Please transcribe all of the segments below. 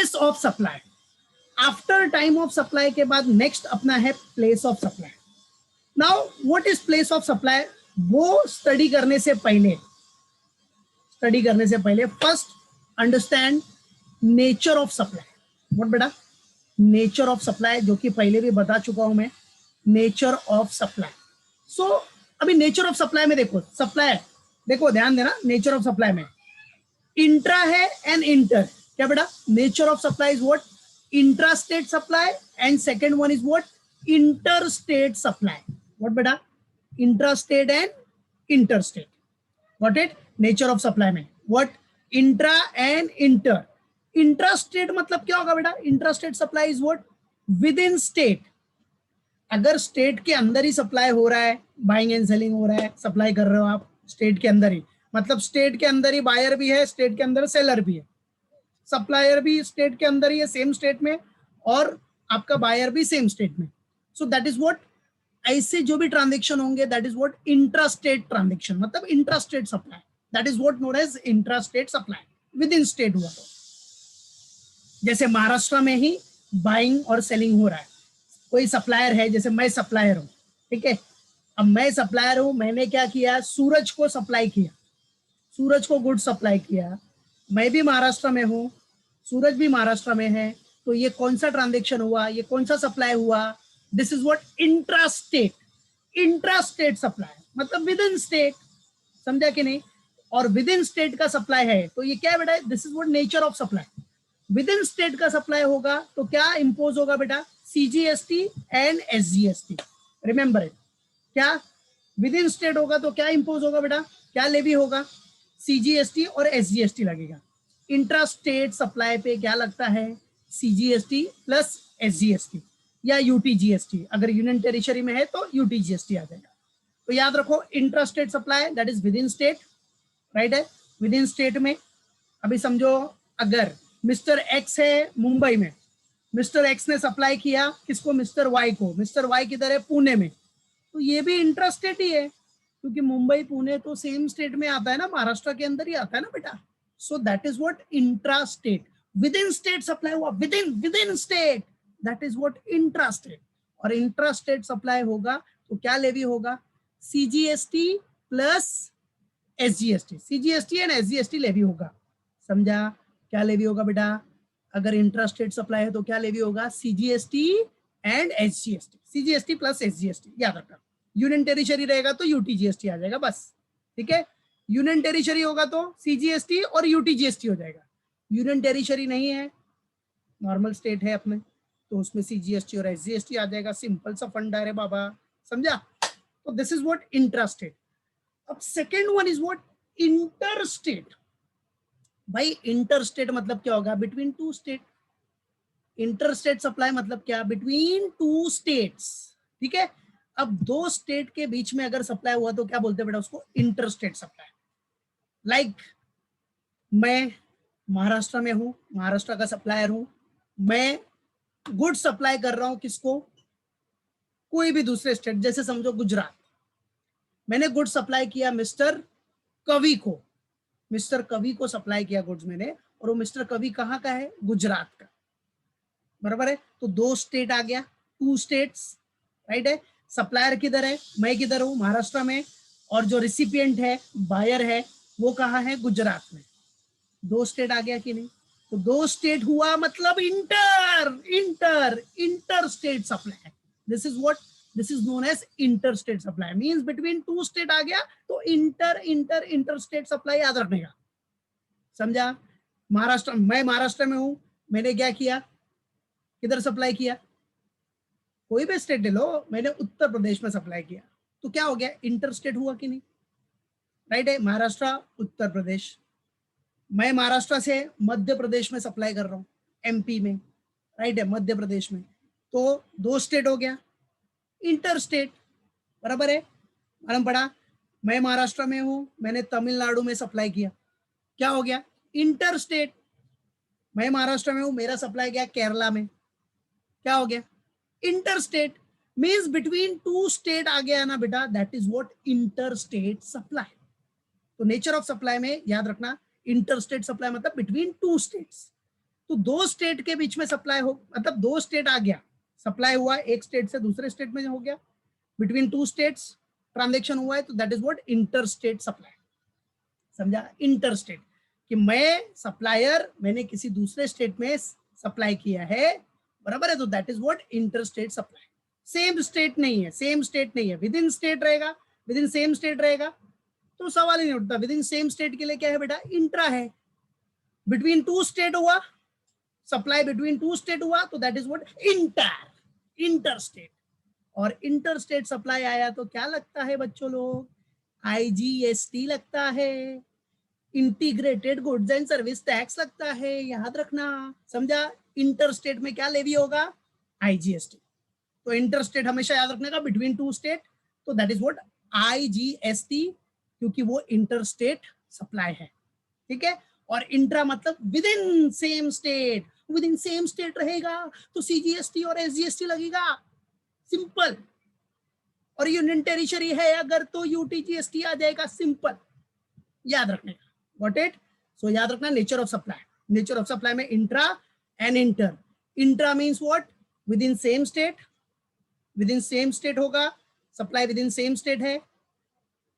Place of supply, after time of supply के बाद next अपना है place of supply. Now what is place of supply, वो study करने से पहले first understand nature of supply. What बेटा, नेचर ऑफ सप्लाई, जो कि पहले भी बता चुका हूं मैं, नेचर ऑफ सप्लाई। सो अभी नेचर ऑफ सप्लाई में देखो, सप्लाई देखो, ध्यान देना, नेचर ऑफ सप्लाई में इंट्रा है एंड इंटर। क्या बेटा, nature of supply is what, intra state supply, and second one is what, inter state supply. What बेटा, intra state and inter state. What it, nature of supply में what, intra and inter. Intra state मतलब क्या होगा बेटा, intra state supply is what, with in state. अगर state के अंदर ही supply हो रहा है, बाइंग एंड सेलिंग हो रहा है, सप्लाई कर रहे हो आप स्टेट के अंदर ही, मतलब स्टेट के अंदर ही बायर भी है, स्टेट के अंदर सेलर भी है, सप्लायर भी स्टेट के अंदर ही है, सेम स्टेट में, और आपका बायर भी सेम स्टेट में। सो दैट इज व्हाट, ऐसे जो भी ट्रांजेक्शन होंगे that is what intra state transaction, मतलब intra state supply, that is what known as intra state supply, with in state हुआ। तो जैसे महाराष्ट्र में ही बाइंग और सेलिंग हो रहा है, कोई सप्लायर है, जैसे मैं सप्लायर हूं, ठीक है, अब मैं सप्लायर हूं, मैंने क्या किया, सूरज को सप्लाई किया, सूरज को गुड सप्लाई किया, मैं भी महाराष्ट्र में हूं, सूरज भी महाराष्ट्र में है, तो ये कौन सा ट्रांजेक्शन हुआ, ये कौन सा सप्लाई हुआ, this is what intra state supply, मतलब विद इन स्टेट। समझा कि नहीं, और विद इन स्टेट का सप्लाई है तो ये क्या बेटा, this is what nature of supply. With in state का सप्लाई होगा तो क्या इंपोज होगा बेटा, CGST and SGST, remember it. क्या विद इन स्टेट होगा तो क्या इंपोज होगा बेटा, क्या लेवी होगा, CGST और SGST लगेगा। इंट्रा स्टेट सप्लाई पे क्या लगता है, CGST प्लस SGST या UTGST, अगर यूनियन टेरिटरी में है तो UTGST आ जाएगा। तो याद रखो, intra state supply that is with in state, right है, विद इन स्टेट में। अभी समझो अगर मिस्टर एक्स है मुंबई में, मिस्टर एक्स ने सप्लाई किया किसको, मिस्टर वाई को, मिस्टर वाई किधर है, पुणे में, तो ये भी इंट्रा स्टेट ही है, क्योंकि मुंबई पुणे तो सेम स्टेट में आता है ना, महाराष्ट्र के अंदर ही आता है ना बेटा। So that is what intra state, with in state supply हुआ, with in state, that is what intra state. और इंट्रा स्टेट सप्लाई होगा तो क्या लेवी होगा, CGST plus SGST, CGST and SGST levy होगा। समझा, क्या लेवी होगा बेटा, अगर इंट्रा स्टेट सप्लाई है तो क्या लेवी होगा, CGST and SGST, CGST plus SGST, याद रखना। यूनियन टेरिटरी रहेगा तो UTGST आ जाएगा बस, ठीक है। यूनियन टेरिटरी होगा तो CGST और UTGST हो जाएगा। यूनियन टेरिटरी नहीं है, नॉर्मल स्टेट है अपने, तो उसमें CGST और SGST आ जाएगा, सिंपल सा फंडा है बाबा, समझा। तो this is what intra state. अब second one is what inter state. भाई इंटर स्टेट मतलब क्या होगा, between two state. Inter state supply मतलब क्या, बिटवीन टू स्टेट्स, ठीक है। अब दो स्टेट के बीच में अगर सप्लाई हुआ तो क्या बोलते हैं बेटा, उसको इंटर स्टेट सप्लाई। लाइक मैं महाराष्ट्र में हूं, महाराष्ट्र का सप्लायर हूं, मैं गुड सप्लाई कर रहा हूं किसको, कोई भी दूसरे स्टेट, जैसे समझो गुजरात, मैंने गुड सप्लाई किया मिस्टर कवि को, मिस्टर कवि को सप्लाई किया गुड्स मैंने, और वो मिस्टर कवि कहाँ का है, गुजरात का, बराबर है। तो दो स्टेट आ गया, टू स्टेट्स, राइट है। सप्लायर किधर है, मैं किधर हूं, महाराष्ट्र में, और जो रिसिपिएंट है, बायर है, वो कहाँ है, गुजरात में। दो स्टेट आ गया कि नहीं, तो दो स्टेट हुआ मतलब inter state supply. This is what, this is known as inter state supply, means between two state आ गया तो इंटर स्टेट सप्लाई याद रखने का, समझा। महाराष्ट्र, मैं महाराष्ट्र में हूं, मैंने क्या किया, किधर सप्लाई किया, कोई भी स्टेट ले लो, मैंने उत्तर प्रदेश में सप्लाई किया, तो क्या हो गया, इंटर स्टेट हुआ कि नहीं, राइट है। महाराष्ट्र उत्तर प्रदेश, मैं महाराष्ट्र से मध्य प्रदेश में सप्लाई कर रहा हूँ, MP में, राइट है, मध्य प्रदेश में, तो दो स्टेट हो गया, इंटर स्टेट, बराबर है। मालूम पड़ा, मैं महाराष्ट्र में हूं, मैंने तमिलनाडु में सप्लाई किया, क्या हो गया, इंटर स्टेट। मैं महाराष्ट्र में हूं, मेरा सप्लाई गया केरला में, क्या हो गया, inter state. Means between two state आ गया ना बेटा, that is what inter state supply. तो नेचर ऑफ सप्लाई में याद रखना, इंटर स्टेट सप्लाई मतलब बिटवीन टू स्टेट्स। तो दो स्टेट के बीच में सप्लाई हो, मतलब दो स्टेट आ गया, सप्लाई हुआ एक स्टेट से दूसरे स्टेट में हो गया, बिटवीन टू स्टेट्स ट्रांजेक्शन हुआ है, तो that is what inter state supply. समझा? इंटर स्टेट कि मैं सप्लायर, मैंने किसी दूसरे स्टेट में सप्लाई किया है, बराबर है, तो that is what inter state supply. Same state नहीं है, सेम स्टेट नहीं है, विद इन स्टेट रहेगा, विद इन सेम स्टेट रहेगा तो सवाल ही नहीं उठता। विद इन सेम स्टेट के लिए क्या है बेटा? इंट्रा है। बिटवीन टू स्टेट हुआ, सप्लाई बिटवीन टू स्टेट हुआ, तो that is what inter, inter state. और इंटर स्टेट सप्लाई आया तो क्या लगता है बच्चों लोग? आईजीएसटी लगता है, integrated goods and service tax लगता है, याद रखना। समझा? इंटर स्टेट में क्या लेवी होगा? आईजीएसटी। तो इंटर स्टेट हमेशा याद रखने का, बिटवीन टू स्टेट, तो दैट इज व्हाट आईजीएसटी, क्योंकि वो इंटर स्टेट सप्लाई है। ठीक है? और इंट्रा मतलब with in same state, with in same state रहेगा तो सीजीएसटी और एसजीएसटी लगेगा, सिंपल। और यूनियन टेरिटरी है अगर तो यूटीजीएसटी आ जाएगा, सिंपल, याद रखने का। Got it? सो याद रखना nature of supply, nature of supply में intra and inter. Intra means what? With in same state, with in same state होगा, supply with in same state है,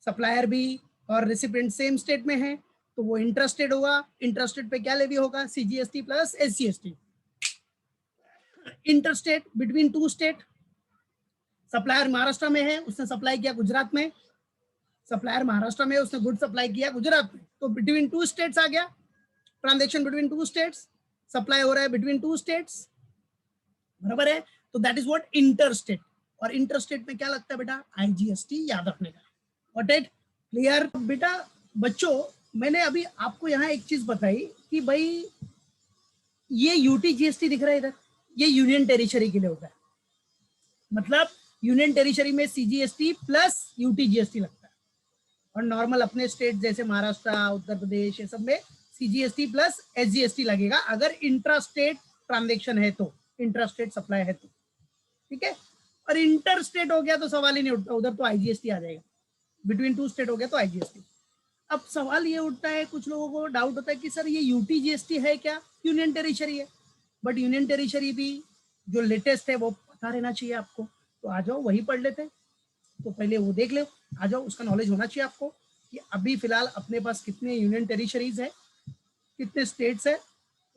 सप्लायर भी और रेसिपिएंट सेम स्टेट में है, तो वो इंट्रास्टेट होगा। इंट्रास्टेट पे क्या लेवी होगा? CGST plus SGST. Interstate between two state, supplier Maharashtra में है, उसने सप्लाई किया गुजरात में, सप्लायर महाराष्ट्र में, उसने गुड सप्लाई किया गुजरात में, तो बिटवीन टू स्टेट्स आ गया, transaction between two states, supply हो रहा है बिटवीन टू स्टेट्स, बराबर है, तो दैट इज व्हाट इंटरस्टेट। और इंटरस्टेट में क्या लगता है बेटा? आईजीएसटी, याद रखने का। What it? क्लियर बेटा? बच्चों मैंने अभी आपको यहाँ एक चीज बताई कि भाई ये यूटीजीएसटी दिख रहा है इधर, ये यूनियन टेरिटरी के लिए होता है, मतलब यूनियन टेरिटरी में सीजीएसटी प्लस यूटीजीएसटी लगता है, और नॉर्मल अपने स्टेट जैसे महाराष्ट्र, उत्तर प्रदेश, ये सब में सीजीएसटी प्लस एसजीएसटी लगेगा अगर इंट्रा स्टेट ट्रांजेक्शन है तो, इंट्रा स्टेट सप्लाई है तो। ठीक है? और इंटर स्टेट हो गया तो सवाल ही नहीं उठता, उधर तो आईजीएसटी आ जाएगा, बिटवीन टू स्टेट हो गया तो आईजीएसटी। अब सवाल ये उठता है, कुछ लोगों को डाउट होता है कि सर ये यूटीजीएसटी है क्या? यूनियन टेरिटरी है, बट यूनियन टेरिटरी भी जो लेटेस्ट है वो पता रहना चाहिए आपको, तो आ जाओ वही पढ़ लेते हैं। तो पहले वो देख लो, आ जाओ, उसका नॉलेज होना चाहिए आपको कि अभी फिलहाल अपने पास कितने यूनियन टेरिटरीज है, कितने स्टेट्स है,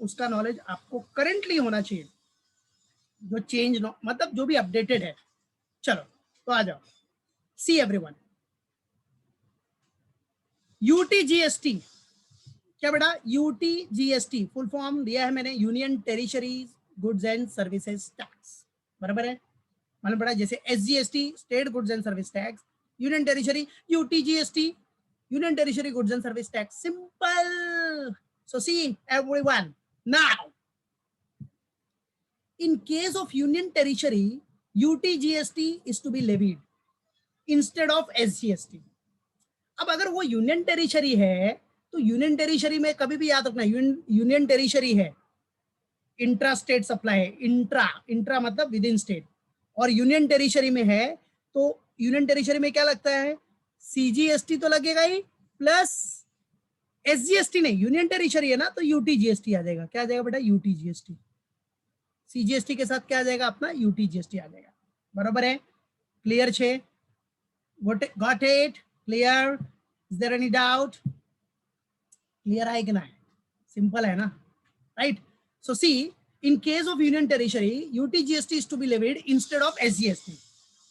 उसका नॉलेज आपको करेंटली होना चाहिए, जो चेंज मतलब जो भी अपडेटेड है। चलो तो आ जाओ, सी एवरीवन, यूटीजीएसटी क्या बेटा? यूटीजीएसटी फुल फॉर्म दिया है मैंने, union territories goods and services tax, बराबर है, मालूम पड़ा? जैसे SGST state goods and service tax, union territory UTGST union territory goods and service tax, simple. So see everyone, now in case of union territory UTGST is to be levied instead of SGST। अब अगर वो union territory है तो union territory में कभी भी याद रखना, यूनियन टेरिटरी है, इंट्रा स्टेट सप्लाई है, इंट्रा, इंट्रा मतलब विद इन स्टेट, और यूनियन टेरिटरी में है तो यूनियन टेरिटरी में क्या लगता है? सीजीएसटी तो लगेगा ही, प्लस एसजीएसटी नहीं, यूनियन टेरिटरी है ना तो यूटीजीएसटी आ जाएगा। क्या आ जाएगा बेटा? यूटीजीएसटी। सीजीएसटी के साथ क्या आ जाएगा अपना? यूटीजीएसटी आ जाएगा, बराबर है? क्लियर छे? Got it? Clear? Is there any doubt? Clear है कि ना? सिंपल है ना, right? So see, in case of union territory UTGST is to be levied instead of SGST,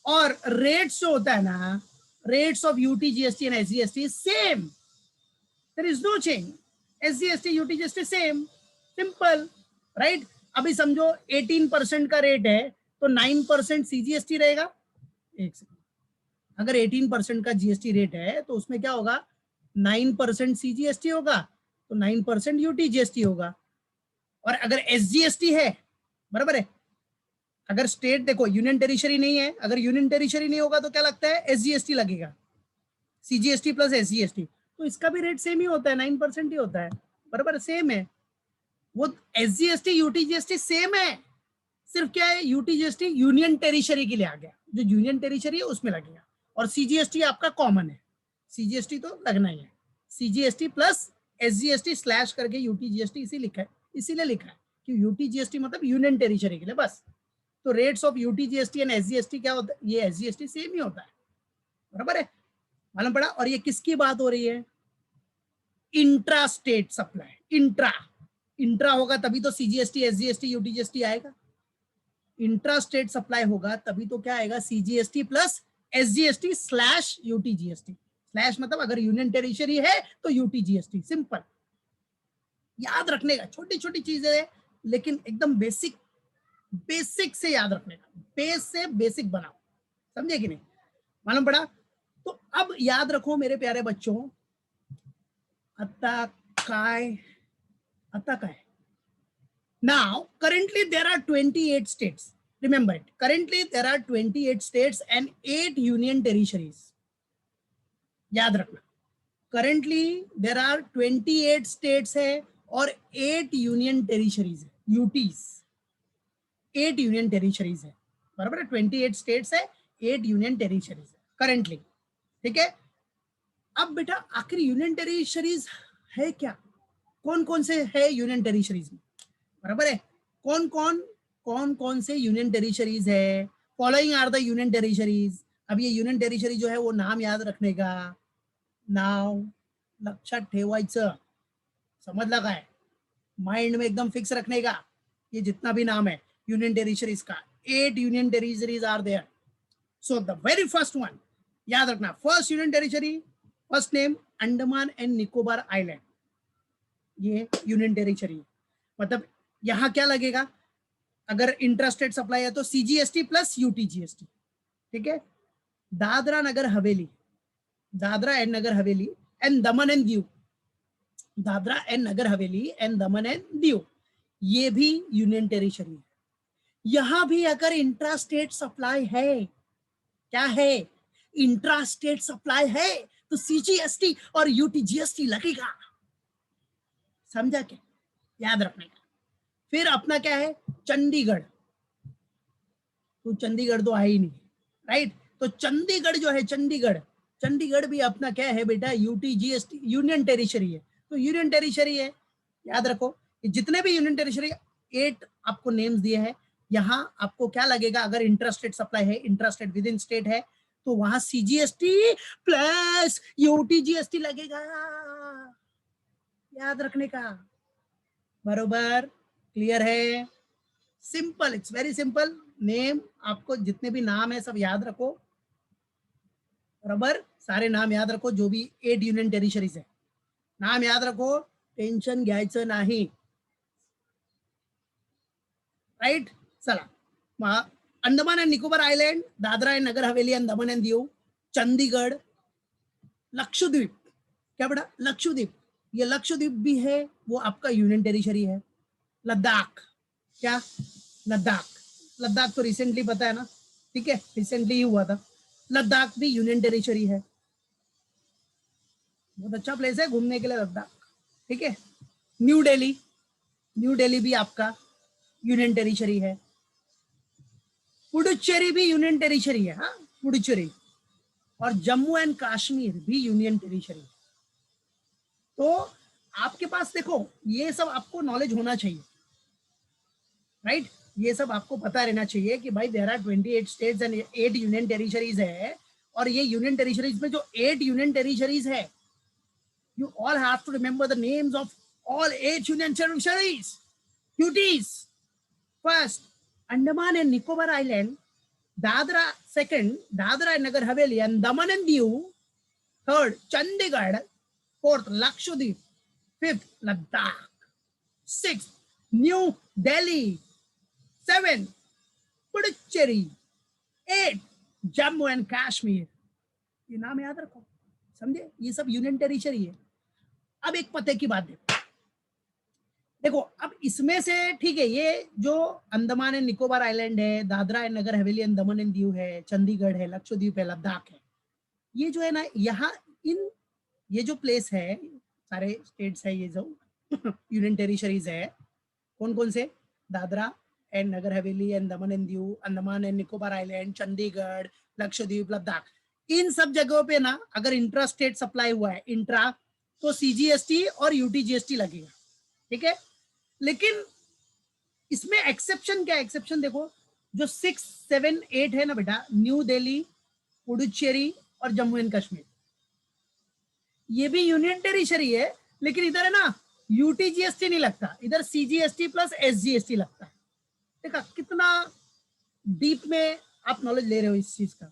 और रेट्स जो होता है ना, rates of UTGST and SGST same, there is no change, SGST UTGST same, simple, right? अभी समझो 18% का rate है तो 9% सीजीएसटी रहेगा। एक सेकंड, अगर 18% का जीएसटी रेट है तो उसमें क्या होगा? 9% सीजीएसटी होगा तो 9% यूटीजीएसटी होगा। और अगर एसजीएसटी है, बराबर है, अगर स्टेट देखो यूनियन टेरिटरी नहीं है, अगर यूनियन टेरिटरी नहीं होगा तो क्या लगता है? एसजीएसटी लगेगा, सीजीएसटी प्लस एसजीएसटी, तो इसका भी रेट सेम ही होता है, 9% ही होता है, बराबर, सेम है। वो एसजीएसटी यूटीजीएसटी सेम है, सिर्फ क्या है? यूटीजीएसटी यूनियन टेरिटरी के लिए आ गया, जो यूनियन टेरिटरी है उसमें लगेगा, और सीजीएसटी आपका कॉमन है, सीजीएसटी तो लगना ही है, सीजीएसटी प्लस एसजीएसटी स्लैश करके यूटीजीएसटी इसी लिखा है, इसीलिए लिखा है, कि यूटीजीएसटी मतलब यूनियन टेरिटरी के लिए बस। तो rates of UTGST and SGST क्या होता है, ये एसजीएसटी सेम ही होता है, बराबर है, मालूम पड़ा। और ये किसकी बात हो रही है, intra state supply, intra intra होगा तभी तो सीजीएसटी एसजीएसटी यूटीजीएसटी आएगा, इंट्रा स्टेट सप्लाई होगा तभी तो क्या आएगा, CGST plus SGST slash UTGST. Slash मतलब अगर यूनियन टेरिटरी है तो यूटीजीएसटी, सिंपल याद रखने का, छोटी छोटी चीजें है लेकिन एकदम बेसिक, बेसिक से याद रखने का, बेस से बेसिक बनाओ, समझे कि नहीं, मालूम पड़ा। तो अब याद रखो मेरे प्यारे बच्चों, आता काय, आता काय। Now, currently there are 28 states. Remember it. Currently there are 28 states and 8 union territories. याद रखना. Currently there are 28 states है और 8 union territories है, UTs. 8 union territories है, बराबर है, 28 states है, 8 union territories है currently. ठीक है. अब बेटा आखिर यूनियन टेरिटरीज है क्या, कौन कौन से है यूनियन टेरिटरीज में, बराबर है, कौन कौन से यूनियन टेरिटरीज है, following are the union territories. अब ये यूनियन टेरिटरी जो है वो नाम याद रखने का, नाव लक्षात ठेवायचं, समजला काय, माइंड में एकदम फिक्स रखने का, ये जितना भी नाम है यूनियन टेरिटरीज का, 8 union territories are there. So the very first one याद रखना, first union territory, first name Andaman and Nicobar island, ये यूनियन टेरिटरी, मतलब यहां क्या लगेगा, अगर इंट्रास्टेट सप्लाई है तो सीजीएसटी प्लस यूटीजीएसटी, ठीक है। Dadra Nagar Haveli, Dadra and Nagar Haveli and Daman and Diu, Dadra and Nagar Haveli and Daman and Diu, ये भी यूनियन टेरिटरी है। यहां भी अगर इंट्रास्टेट सप्लाई है, क्या है, इंट्रास्टेट सप्लाई है तो सीजीएसटी और यूटीजीएसटी लगेगा, समझा क्या, याद रखने का। फिर अपना क्या है, चंडीगढ़, तो चंडीगढ़ तो है ही नहीं, राइट, तो चंडीगढ़ जो है, चंडीगढ़, चंडीगढ़ भी अपना क्या है बेटा, यूटीजीएसटी, यूनियन टेरिटरी है, तो यूनियन टेरिटरी है, याद रखो। जितने भी यूनियन टेरिटरी 8 आपको नेम्स दिए हैं, यहां आपको क्या लगेगा, अगर इंट्रास्टेट सप्लाई है, इंट्रास्टेट विद इन स्टेट है, तो वहां सीजीएसटी प्लस यूटीजीएसटी लगेगा, याद रखने का, बरोबर, क्लियर है, simple, it's very simple. Name आपको जितने भी नाम है सब याद रखो, बराबर, सारे नाम याद रखो, जो भी 8 यूनियन टेरिटरीज है नाम याद रखो, टेन्शन घ्यायचं नाही, राइट। चला, Andaman and Nicobar island, Dadra and Nagar Haveli and Daman and Diu, Chandigarh, Lakshadweep, क्या बेटा, लक्षद्वीप, ये लक्षद्वीप भी है, वो आपका यूनियन टेरिटरी है। लद्दाख, क्या, लद्दाख, लद्दाख तो रिसेंटली पता है ना, ठीक है, रिसेंटली ही हुआ था, लद्दाख भी यूनियन टेरिटरी है, बहुत अच्छा प्लेस है घूमने के लिए लद्दाख, ठीक है। न्यू दिल्ली, न्यू दिल्ली भी आपका यूनियन टेरिटरी है। पुडुचेरी भी यूनियन टेरिटरी है, हाँ, पुडुचेरी, और जम्मू एंड कश्मीर भी यूनियन टेरिटरी है। तो आपके पास देखो ये सब आपको नॉलेज होना चाहिए, राइट, ये सब आपको पता रहना चाहिए कि भाई there are 28 states and 8 union territories है, और ये यूनियन टेरिटरीज में जो 8 यूनियन टेरिटरीज है, you all have to remember the names of all 8 union territories, UTs. First, Andaman and Nicobar Island, Dadra, second, Dadra and Nagar Haveli and Daman and Diu, third, Chandigarh, fourth, Lakshadweep, fifth, Ladakh, sixth, New Delhi, seventh, Puducherry, eighth, Jammu and Kashmir. ये नाम याद रखो, समझे, ये सब union territory है। अब एक पते की बात देखो, अब इसमें से ठीक है, ये जो अंडमान एंड निकोबार आइलैंड है, Dadra and Nagar Haveli and Daman and Diu है, चंडीगढ़ है, लक्षद्वीप है, लद्दाख है, ये जो है ना, यहाँ इन ये जो प्लेस है, सारे स्टेट्स है, ये जो यूनियन टेरिटरीज है, कौन कौन से, Dadra and Nagar Haveli and Daman and Diu, Andaman and Nicobar island, Chandigarh, Lakshadweep, Ladakh, इन सब जगहों पे ना अगर इंट्रा स्टेट सप्लाई हुआ है, इंट्रा, तो सीजीएसटी और यूटीजीएसटी लगेगा, ठीक है। लेकिन इसमें एक्सेप्शन क्या है, एक्सेप्शन देखो, जो 6, 7, 8 है ना बेटा, न्यू दिल्ली, पुडुचेरी और जम्मू एंड कश्मीर, ये भी यूनियन टेरिटरी है, लेकिन इधर है ना यूटीजीएसटी नहीं लगता, इधर सीजीएसटी प्लस एसजीएसटी लगता है। देखा कितना डीप में आप नॉलेज ले रहे हो इस चीज का,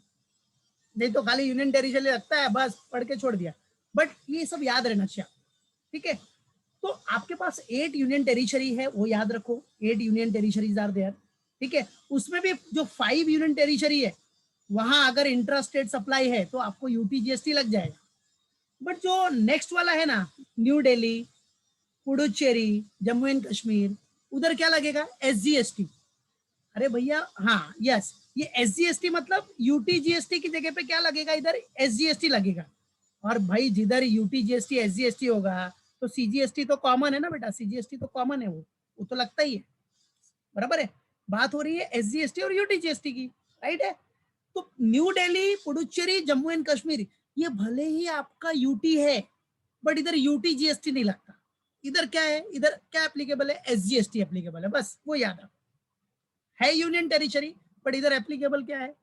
नहीं तो खाली यूनियन टेरिटरी लगता है बस पढ़ के छोड़ दिया, बट ये सब याद रहना चाहिए, ठीक है। तो आपके पास 8 यूनियन टेरिटरी है, वो याद रखो, 8 यूनियन टेरिटरीज आर देयर, ठीक है। उसमें भी जो 5 यूनियन टेरिटरी है, वहां अगर इंट्रा स्टेट सप्लाई है तो आपको यूटीजीएसटी लग जाएगा। बट जो नेक्स्ट वाला है ना, न्यू दिल्ली, पुडुचेरी, जम्मू एंड कश्मीर, उधर क्या लगेगा, एसजीएसटी। अरे भैया हाँ, यस, ये एसजीएसटी मतलब यूटीजीएसटी की जगह पे क्या लगेगा, इधर एसजीएसटी लगेगा। और भाई जिधर यूटीजीएसटी एसजीएसटी होगा तो सीजीएसटी तो कॉमन है ना बेटा, सीजीएसटी तो कॉमन है, वो तो लगता ही है, बराबर है। बात हो रही है एसजीएसटी और यूटीजीएसटी की, राइट है। तो न्यू दिल्ली, पुडुचेरी, जम्मू एंड कश्मीर, ये भले ही आपका यूटी है, बट इधर यूटीजीएसटी नहीं लगता। इधर क्या है, इधर क्या एप्लीकेबल है, एसजीएसटी एप्लीकेबल है, बस वो याद रखो। है यूनियन टेरिटरी, बट इधर एप्लीकेबल क्या है,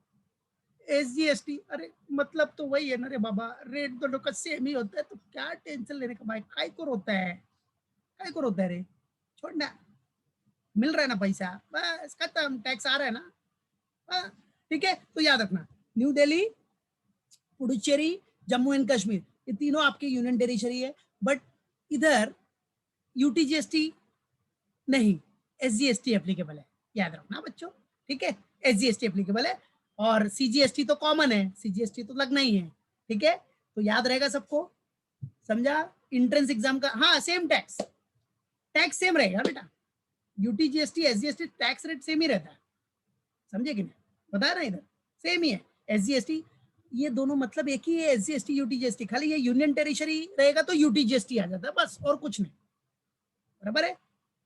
एसजीएसटी। अरे मतलब तो वही है ना रे बाबा, रेट दोनों का सेम ही होता है, तो क्या टेंशन लेने का भाई, काय को रोता है, काय को रोता है रे, छोड़ना, मिल रहा है ना पैसा, बस खत्म, टैक्स आ रहा है ना, हाँ, ठीक है। तो याद रखना, न्यू दिल्ली, पुडुचेरी, जम्मू एंड कश्मीर, ये तीनों आपके यूनियन टेरिटरी है, बट इधर यूटीजीएसटी नहीं, एसजीएसटी एप्लीकेबल है, याद रखना बच्चों, ठीक है। एसजीएसटी एप्लीकेबल है, और सीजीएसटी तो कॉमन है, सीजीएसटी तो लगना ही है, ठीक है। तो याद रहेगा सबको, समझा। इंट्रेंस एग्जाम का हाँ सेम टैक्स, टैक्स सेम रहेगा बेटा, UTGST SGST tax rate same ही रहता है, समझे कि नहीं, बता रहे इधर सेम ही है। एसजीएसटी ये दोनों मतलब एक ही है, एसजीएसटी यूटीजीएसटी, खाली ये यूनियन टेरिटरी रहेगा तो यूटीजीएसटी आ जाता है, बस और कुछ नहीं, बराबर है।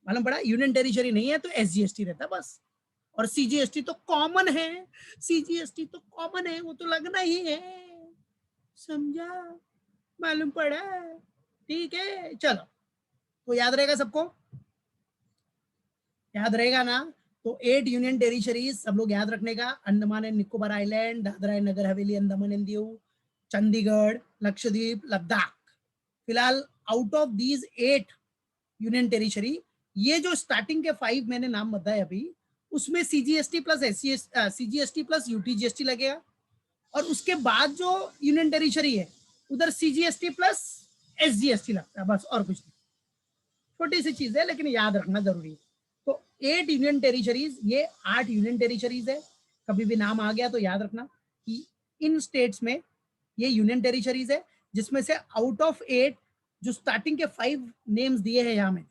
मालूम पड़ा, यूनियन टेरिटरी नहीं है तो एसजीएसटी रहता है बस। और सीजीएसटी तो कॉमन है, सीजीएसटी तो कॉमन है, वो तो लगना ही है, समझा, मालूम पड़ा, ठीक है। चलो, तो याद रहेगा सबको, याद रहेगा ना। तो 8 यूनियन टेरिटरीज सब लोग याद रखने का, Andaman and Nicobar island, Dadra and Nagar Haveli, Andaman and Diu, Chandigarh, Lakshadweep, Ladakh. फिलहाल out of these 8 union territory, ये जो स्टार्टिंग के 5 मैंने नाम बताए अभी, उसमें CGST plus CGST plus UTGST लगेगा, और उसके बाद जो यूनियन टेरिटरी है उधर सीजीएसटी प्लस एसजीएसटी लगता है, बस और कुछ नहीं। छोटी सी चीज है लेकिन याद रखना जरूरी है। तो 8 यूनियन टेरिटरीज, ये 8 यूनियन टेरिटरीज है, कभी भी नाम आ गया तो याद रखना कि इन स्टेट्स में ये यूनियन टेरिटरीज है, जिसमें से आउट ऑफ 8 जो स्टार्टिंग के 5 नेम्स दिए हैं यहाँ में,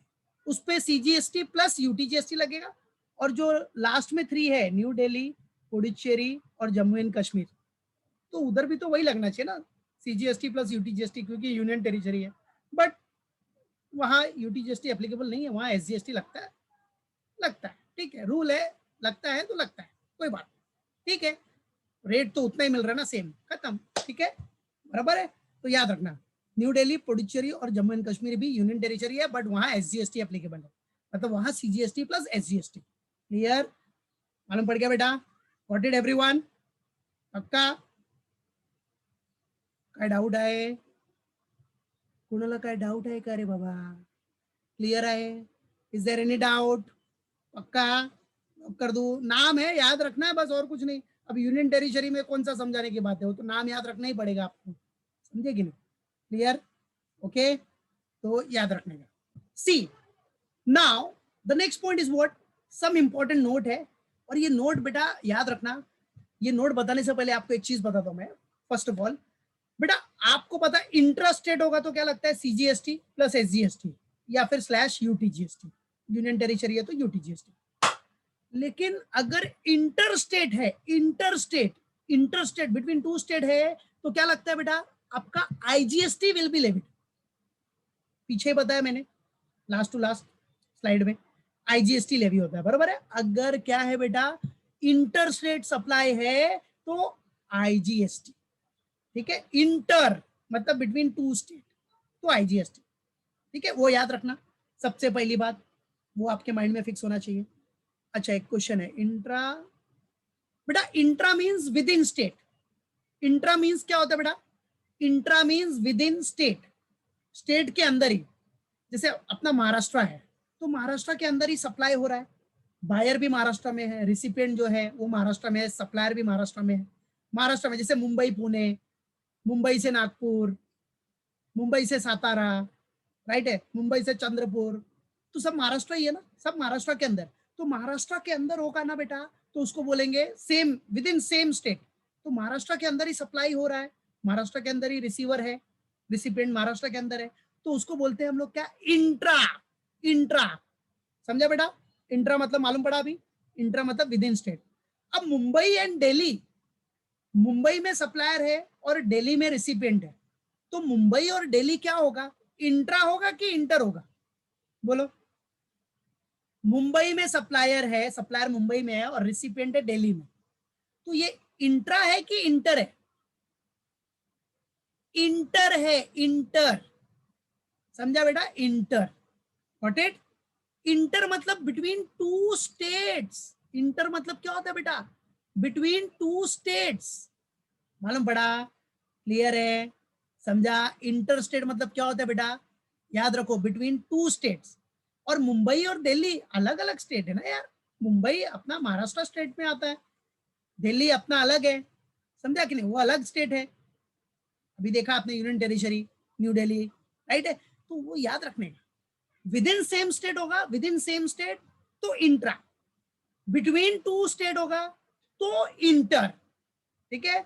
उस पे सीजीएसटी प्लस यूटीजीएसटी लगेगा, और जो लास्ट में 3 है, न्यू दिल्ली, पुडुचेरी और जम्मू एंड कश्मीर, तो उधर भी तो वही लगना चाहिए ना, सीजीएसटी प्लस यूटीजीएसटी, क्योंकि यूनियन टेरिटरी है। बट वहां यूटीजीएसटी एप्लीकेबल नहीं है, वहां एसजीएसटी लगता है, लगता है, ठीक है, रूल है, लगता है तो लगता है, कोई बात नहीं, ठीक है। रेट तो उतना ही मिल रहा है ना, सेम, खत्म, ठीक है, बराबर है। तो याद रखना, न्यू दिल्ली, पुडुचेरी और जम्मू एंड कश्मीर भी यूनियन टेरिटरी है, बट वहां एसजीएसटी एप्लीकेबल है, मतलब वहां सीजीएसटी प्लस एसजीएसटी। क्लियर, मालूम पड़ गया बेटा, गॉट इट एवरीवन, पक्का, काय डाऊट आहे, कोणाला काय डाऊट आहे का रे बाबा, क्लियर है, इज देयर एनी डाउट, पक्का, कर दू, नाम है याद रखना है बस, और कुछ नहीं। अब यूनियन टेरिटरी में कौन सा समझाने की बात है, वो तो नाम याद रखना ही पड़ेगा आपको, समझे कि नहीं, क्लियर, ओके। तो याद रखने का, see now the next point is what, some important note है, और ये नोट बेटा याद रखना। ये नोट बताने से पहले आपको एक चीज बताता हूं मैं, फर्स्ट ऑफ ऑल बेटा, आपको पता है इंट्रास्टेट होगा तो क्या लगता है, सीजीएसटी प्लस एसजीएसटी या फिर स्लैश यूटीजीएसटी, यूनियन टेरिटरी है तो यूटीजीएसटी। लेकिन अगर इंटरस्टेट है, इंटरस्टेट, इंटरस्टेट बिटवीन 2 स्टेट है, तो क्या लगता है बेटा, आपका आईजीएसटी विल बी लेविड। पीछे बताया मैंने लास्ट टू लास्ट स्लाइड में, आईजीएसटी लेवी होता है, बराबर है। अगर क्या है बेटा, इंटरस्टेट सप्लाई है तो आईजीएसटी, ठीक है, इंटर मतलब बिटवीन 2 स्टेट, तो आईजीएसटी, ठीक है, वो याद रखना सबसे पहली बात, वो आपके माइंड में फिक्स होना चाहिए। अच्छा एक क्वेश्चन है इंट्रा, बेटा intra means with in state, intra means क्या होता है बेटा, intra means with in state, state के अंदर ही, जैसे अपना महाराष्ट्र है तो महाराष्ट्र के अंदर ही सप्लाई हो रहा है, बायर भी महाराष्ट्र में है, रिसिपिएंट जो है वो महाराष्ट्र में है, सप्लायर भी महाराष्ट्र में है, महाराष्ट्र में जैसे मुंबई पुणे, मुंबई से नागपुर, मुंबई से सातारा, राइट है, मुंबई से चंद्रपुर, तो सब महाराष्ट्र ही है ना, सब महाराष्ट्र के अंदर, तो महाराष्ट्र के अंदर होगा ना बेटा तो उसको बोलेंगे same with in same state, तो महाराष्ट्र के अंदर ही सप्लाई हो रहा है, महाराष्ट्र के अंदर ही रिसीवर है, रिसिपिएंट महाराष्ट्र के अंदर है, तो उसको बोलते हैं हम लोग क्या, इंट्रा, इंट्रा, समझा बेटा, इंट्रा मतलब मालूम पड़ा अभी, इंट्रा मतलब विद इन स्टेट। अब मुंबई एंड दिल्ली, मुंबई में सप्लायर है और दिल्ली में रिसिपिएंट है, तो मुंबई और दिल्ली क्या होगा, इंट्रा होगा कि इंटर होगा, बोलो। मुंबई में सप्लायर है, सप्लायर मुंबई में है और रिसिपिएंट है दिल्ली में, तो ये इंट्रा है कि इंटर है, इंटर है, इंटर, समझा बेटा, इंटर, गॉट इट। इंटर मतलब बिटवीन टू स्टेट्स, इंटर मतलब क्या होता है बेटा, बिटवीन टू स्टेट्स, मालूम पड़ा, क्लियर है, समझा। इंटर स्टेट मतलब क्या होता है बेटा, याद रखो बिटवीन टू स्टेट्स, और मुंबई और दिल्ली अलग अलग स्टेट है ना यार, मुंबई अपना महाराष्ट्र स्टेट में आता है, दिल्ली अपना अलग है, समझा कि नहीं, वो अलग स्टेट है, अभी देखा आपने union territory new Delhi, right है, तो वो याद रखने का, विद इन सेम स्टेट होगा, विद इन सेम स्टेट तो इंट्रा, बिटवीन टू स्टेट होगा तो इंटर, ठीक है,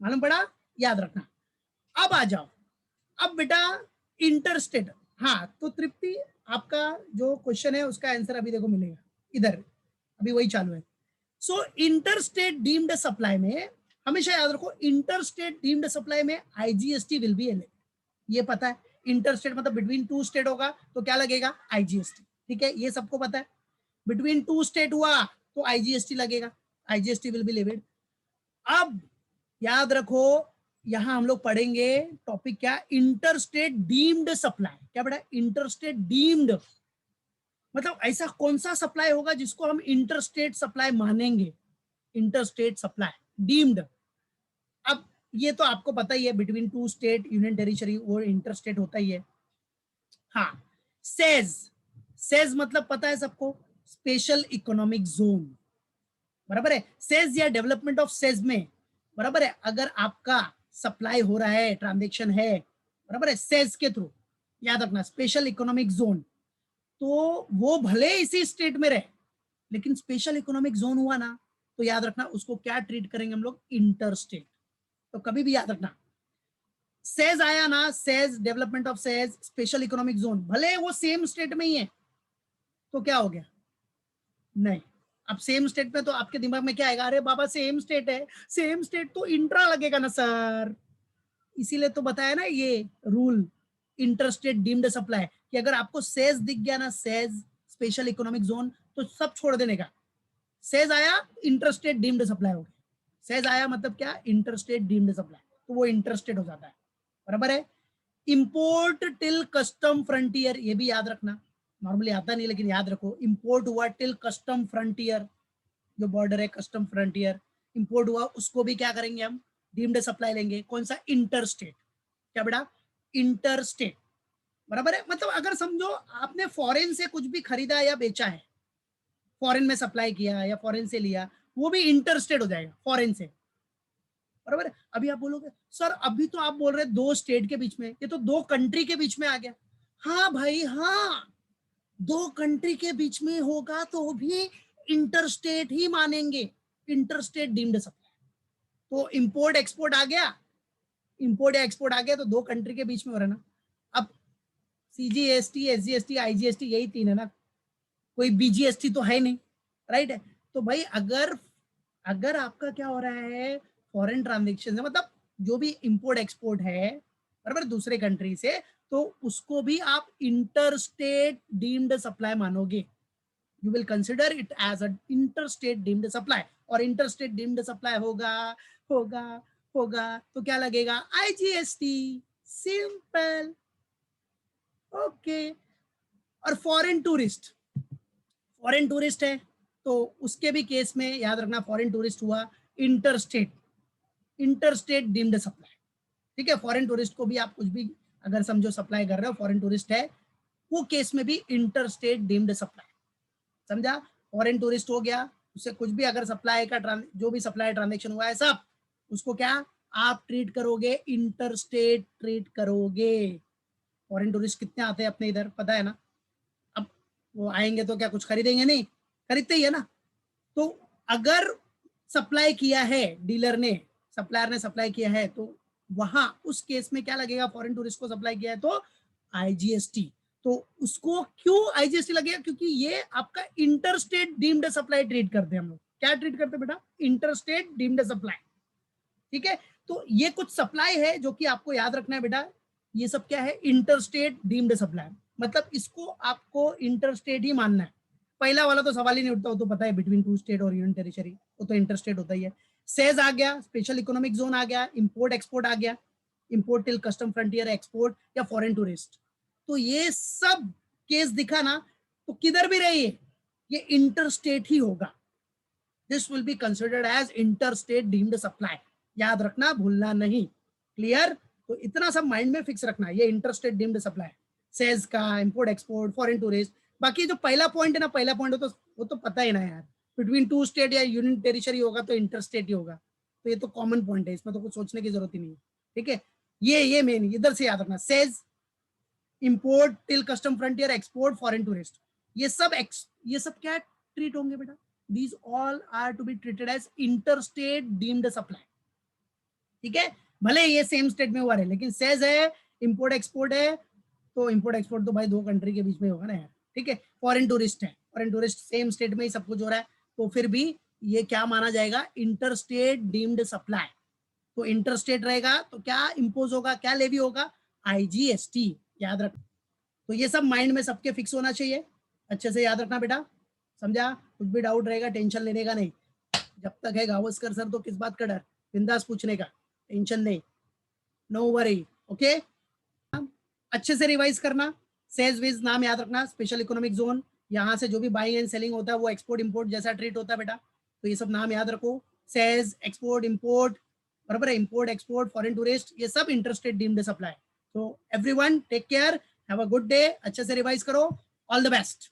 मालूम पड़ा, याद रखना। अब आ जाओ, अब बेटा इंटर स्टेट, हाँ तो तृप्ति आपका जो क्वेश्चन है उसका आंसर अभी देखो मिलेगा इधर, अभी वही चालू है। सो इंटर स्टेट डीम्ड सप्लाई में हमेशा याद रखो, इंटर स्टेट डीम्ड सप्लाई में आईजीएसटी विल बी एलिजिबल, ये पता है, इंटर स्टेट मतलब बिटवीन टू स्टेट होगा तो क्या लगेगा, आईजीएसटी, ठीक है, ये सबको पता है, बिटवीन टू स्टेट हुआ तो आईजीएसटी लगेगा, आईजीएसटी विल बी लेविड। अब याद रखो, यहां हम लोग पढ़ेंगे टॉपिक क्या, इंटर स्टेट डीम्ड सप्लाई, क्या बेटा, इंटर स्टेट डीम्ड मतलब ऐसा कौन सा सप्लाई होगा जिसको हम इंटर स्टेट सप्लाई मानेंगे, इंटर स्टेट सप्लाई डीम्ड। अब ये तो आपको पता ही है, between two state union territory वो इंटर स्टेट होता ही है। हाँ, सेज, सेज मतलब पता है सबको, स्पेशल इकोनॉमिक जोन, बराबर है, सेज या डेवलपमेंट ऑफ सेज में, बराबर है, अगर आपका सप्लाई हो रहा है, ट्रांजेक्शन है, बराबर है, सेज के थ्रू, याद रखना स्पेशल इकोनॉमिक जोन, तो वो भले इसी स्टेट में रहे, लेकिन स्पेशल इकोनॉमिक जोन हुआ ना तो याद रखना उसको क्या ट्रीट करेंगे हम लोग, इंटर स्टेट, तो कभी भी याद रखना, सेज आया ना, says development of says special economic zone, भले वो सेम स्टेट में ही है तो क्या हो गया, नहीं, अब सेम स्टेट में तो आपके दिमाग में क्या आएगा, अरे बाबा सेम स्टेट है, सेम स्टेट तो इंट्रा लगेगा ना सर, इसीलिए तो बताया ना ये rule, inter state deemed supply, कि अगर आपको सेज दिख गया ना, सेज स्पेशल इकोनॉमिक जोन, तो सब छोड़ देने का, सेज आया इंटर स्टेट डीम्ड सप्लाई हो गया, सेज आया मतलब क्या, इंटर स्टेट डीम्ड सप्लाई, तो वो इंटर स्टेट हो जाता है, बराबर है। इंपोर्ट टिल कस्टम फ्रंटियर, ये भी याद रखना, नॉर्मली आता नहीं लेकिन याद रखो, इंपोर्ट हुआ टिल कस्टम फ्रंटियर, जो बॉर्डर है कस्टम फ्रंटियर, इंपोर्ट हुआ उसको भी क्या करेंगे हम, डीम्ड सप्लाई लेंगे, कौन सा, इंटर स्टेट, क्या बेटा, इंटर स्टेट, बराबर है, मतलब अगर समझो आपने फॉरेन से कुछ भी खरीदा या बेचा है, फॉरेन में सप्लाई किया या फॉरेन से लिया, वो भी इंटर स्टेट हो जाएगा, फॉरेन से, बराबर है। अभी आप बोलोगे सर अभी तो आप बोल रहे दो स्टेट के बीच में, ये तो दो कंट्री के बीच में आ गया, हाँ भाई हाँ, दो कंट्री के बीच में होगा तो भी इंटर स्टेट ही मानेंगे, इंटर स्टेट डीम्ड सप्लाई, तो इंपोर्ट एक्सपोर्ट आ गया, इंपोर्ट या एक्सपोर्ट आ गया तो दो कंट्री के बीच में हो रहा है ना। अब सीजीएसटी, एसजीएसटी, आईजीएसटी यही तीन है ना, कोई बीजीएसटी तो है नहीं, राइट है, तो भाई अगर अगर आपका क्या हो रहा है, फॉरेन ट्रांजेक्शन है, मतलब जो भी इंपोर्ट एक्सपोर्ट है, बराबर, दूसरे कंट्री से, तो उसको भी आप इंटर स्टेट डीम्ड सप्लाई मानोगे, you will consider it as a inter state deemed supply, और इंटर स्टेट डीम्ड सप्लाई होगा, होगा, होगा तो क्या लगेगा, आईजीएसटी, सिंपल, ओके। और फॉरेन टूरिस्ट, फॉरेन टूरिस्ट है तो उसके भी केस में याद रखना फॉरेन टूरिस्ट हुआ इंटरस्टेट, इंटरस्टेट डीम्ड सप्लाई। ठीक है, फॉरेन टूरिस्ट को भी आप कुछ भी अगर समझो सप्लाई कर रहे हो, फॉरेन टूरिस्ट है, वो केस में भी इंटरस्टेट डीम्ड सप्लाई। समझा? फॉरेन टूरिस्ट हो गया, उससे कुछ भी अगर सप्लाई का जो भी सप्लाई ट्रांजेक्शन हुआ है सब, उसको क्या आप ट्रीट करोगे, इंटरस्टेट ट्रीट करोगे। फॉरेन टूरिस्ट कितने आते हैं अपने इधर, पता है ना? अब वो आएंगे तो क्या कुछ खरीदेंगे? नहीं, खरीदते ही है ना। तो अगर सप्लाई किया है डीलर ने, सप्लायर ने सप्लाई किया है, तो वहां उस केस में क्या लगेगा, फॉरेन टूरिस्ट को सप्लाई किया है तो आईजीएसटी। तो उसको क्यों आईजीएसटी लगेगा? क्योंकि ये आपका इंटरस्टेट डीम्ड सप्लाई ट्रीट करते हैं हम लोग। क्या ट्रीट करते हैं बेटा? Interstate deemed supply. ठीक है, तो ये कुछ सप्लाई है जो कि आपको याद रखना है बेटा। ये सब क्या है? इंटरस्टेट डीम्ड सप्लाई, मतलब इसको आपको इंटरस्टेट ही मानना है। पहला वाला तो सवाल ही नहीं उठता, वो तो पता है, बिटवीन टू स्टेट और यूनियन टेरिटरी, वो तो इंटरस्टेट होता ही है। सेज आ गया, स्पेशल इकोनॉमिक जोन आ गया, इंपोर्ट एक्सपोर्ट आ गया, import till custom frontier, export या फॉरेन टूरिस्ट। तो ये सब केस दिखा ना, तो किधर भी रहिए ये इंटरस्टेट ही होगा। This will be considered as interstate deemed supply. याद रखना, भूलना नहीं। क्लियर? तो इतना सब माइंड में फिक्स रखना, ये इंटरस्टेट डीम्ड सप्लाई, सेज का, इंपोर्ट एक्सपोर्ट, फॉरेन टूरिस्ट। बाकी जो पहला पॉइंट है ना, पहला पॉइंट वो तो पता ही ना यार, बिटवीन टू स्टेट या यूनियन टेरिटरी होगा तो इंटरस्टेट ही होगा। तो ये तो कॉमन पॉइंट है, इसमें तो कुछ सोचने की जरूरत ही नहीं है। ठीक है, ये मेन इधर से याद रखना, says, import till custom frontier, export, foreign tourist, ये सब क्या ट्रीट होंगे बेटा? These all are to be treated as interstate deemed supply. ठीक है, भले ये सेम स्टेट में हुआ रहे, लेकिन सेज है, इंपोर्ट एक्सपोर्ट है, तो इंपोर्ट एक्सपोर्ट तो भाई दो कंट्री के बीच में होगा ना यार। ठीक है, फॉरेन टूरिस्ट है, फॉरेन टूरिस्ट सेम स्टेट में ही सब कुछ हो रहा है, तो फिर भी ये क्या माना जाएगा? Interstate deemed supply. तो इंटरस्टेट रहेगा तो क्या इंपोज होगा, क्या लेवी होगा? आईजीएसटी। याद रख, तो ये सब माइंड में सबके फिक्स होना चाहिए, अच्छे से याद रखना बेटा। समझा? कुछ भी डाउट रहेगा टेंशन लेने का नहीं, जब तक है गावस्कर सर तो किस बात का डर, बिंदास पूछने का, टेंशन नहीं, नो वरी। ओके, अच्छे से रिवाइज करना, सेज विज नाम याद रखना, स्पेशल इकोनॉमिक जोन, यहाँ से जो भी बाइंग एंड सेलिंग होता है वो एक्सपोर्ट इंपोर्ट जैसा ट्रीट होता है बेटा, तो ये सब नाम याद रखो। सेज, एक्सपोर्ट, इंपोर्ट, बराबर है, इंपोर्ट एक्सपोर्ट, फॉरेन टूरिस्ट, ये सब इंटरस्टेट डीम्ड सप्लाई। तो everyone take care, have a good day, अच्छे से रिवाइज करो, ऑल द बेस्ट।